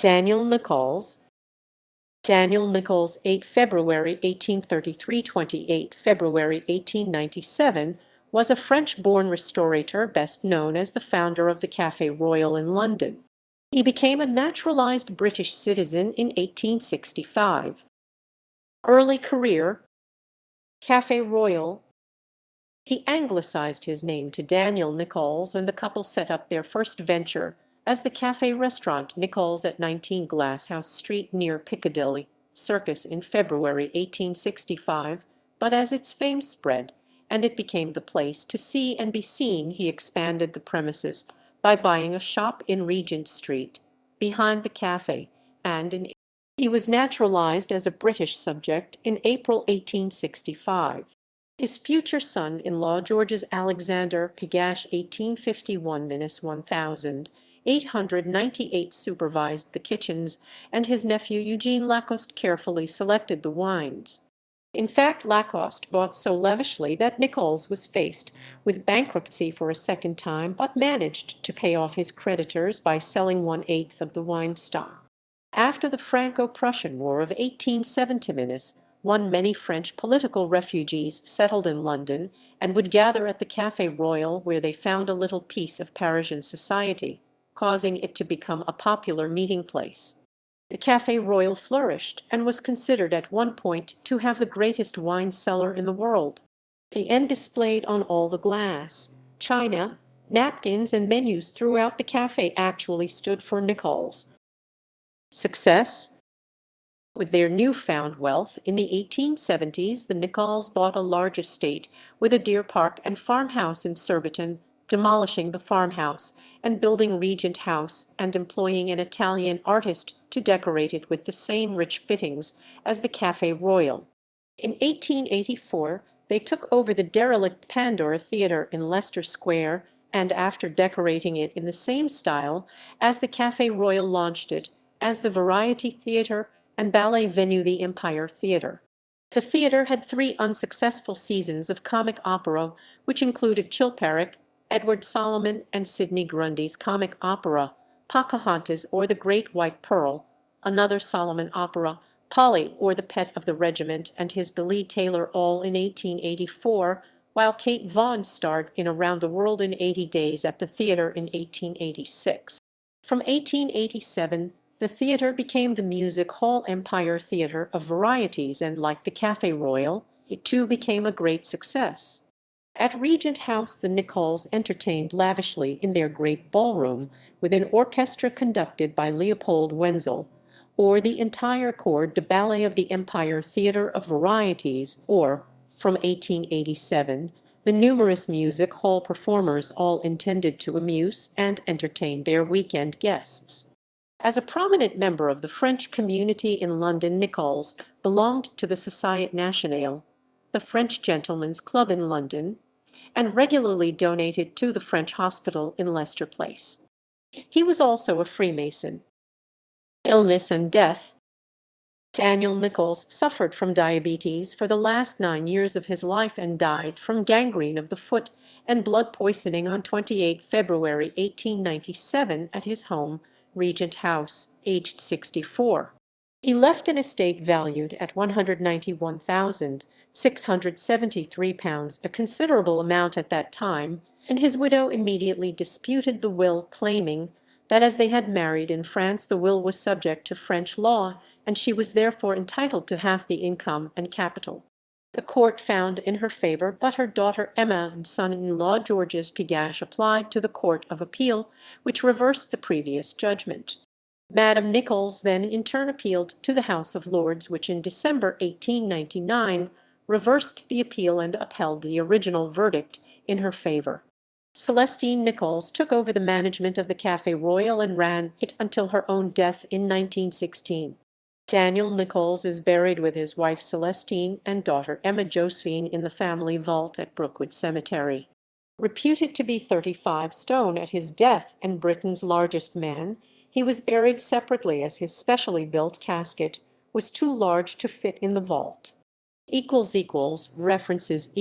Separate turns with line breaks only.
Daniel Nicols. Daniel Nicols, 8 February 1833 – 28 February 1897, was a French-born restaurateur best known as the founder of the Café Royal in London. He became a naturalized British citizen in 1865. Early career: Café Royal. He anglicized his name to Daniel Nicols, and the couple set up their first venture as the Café Restaurant Nicols at 19 Glasshouse Street near Piccadilly Circus in February 1865, but as its fame spread and it became the place to see and be seen, he expanded the premises by buying a shop in Regent Street, behind the café, and he was naturalized as a British subject in April 1865. His future son-in-law Georges Alexander Pigache 1851–1898 supervised the kitchens, and his nephew Eugene Lacoste carefully selected the wines. In fact, Lacoste bought so lavishly that Nicols was faced with bankruptcy for a second time, but managed to pay off his creditors by selling 1/8 of the wine stock. After the Franco-Prussian War of 1870, many French political refugees settled in London and would gather at the Café Royal, where they found a little piece of Parisian society, causing it to become a popular meeting place. The Café Royal flourished and was considered at one point to have the greatest wine cellar in the world. The end displayed on all the glass, china, napkins, and menus throughout the café actually stood for Nicols. Success: with their newfound wealth in the 1870s, the Nicols bought a large estate with a deer park and farmhouse in Surbiton, demolishing the farmhouse and building Regent House and employing an Italian artist to decorate it with the same rich fittings as the Café Royal. In 1884, they took over the derelict Pandora Theatre in Leicester Square, and after decorating it in the same style as the Café Royal, launched it as the Variety Theatre and ballet venue the Empire Theatre. The theatre had 3 unsuccessful seasons of comic opera, which included Chilperic, Edward Solomon, and Sidney Grundy's comic opera, Pocahontas or the Great White Pearl, another Solomon opera, Polly or the Pet of the Regiment, and his Billy Taylor, all in 1884, while Kate Vaughan starred in Around the World in 80 Days at the theatre in 1886. From 1887, the theatre became the Music Hall Empire Theatre of Varieties, and like the Café Royal, it too became a great success. At Regent House, the Nicols entertained lavishly in their great ballroom, with an orchestra conducted by Leopold Wenzel, or the entire corps de ballet of the Empire Theatre of Varieties, or, from 1887, the numerous music hall performers, all intended to amuse and entertain their weekend guests. As a prominent member of the French community in London, Nicols belonged to the Société Nationale, the French gentlemen's club in London, and regularly donated to the French hospital in Leicester Place. He was also a Freemason. Illness and death: Daniel Nicols suffered from diabetes for the last 9 years of his life and died from gangrene of the foot and blood poisoning on 28 February 1897 at his home, Regent House, aged 64. He left an estate valued at £191,673, a considerable amount at that time, and his widow immediately disputed the will, claiming that as they had married in France, the will was subject to French law, and she was therefore entitled to half the income and capital. The court found in her favor, but her daughter Emma and son-in-law Georges Pigache applied to the Court of Appeal, which reversed the previous judgment. Madame Nicols then in turn appealed to the House of Lords, which in December 1899 reversed the appeal and upheld the original verdict in her favor. Celestine Nicols took over the management of the Café Royal and ran it until her own death in 1916. Daniel Nicols is buried with his wife Celestine and daughter Emma Josephine in the family vault at Brookwood Cemetery. Reputed to be 35 stone at his death and Britain's largest man, he was buried separately as his specially built casket was too large to fit in the vault. References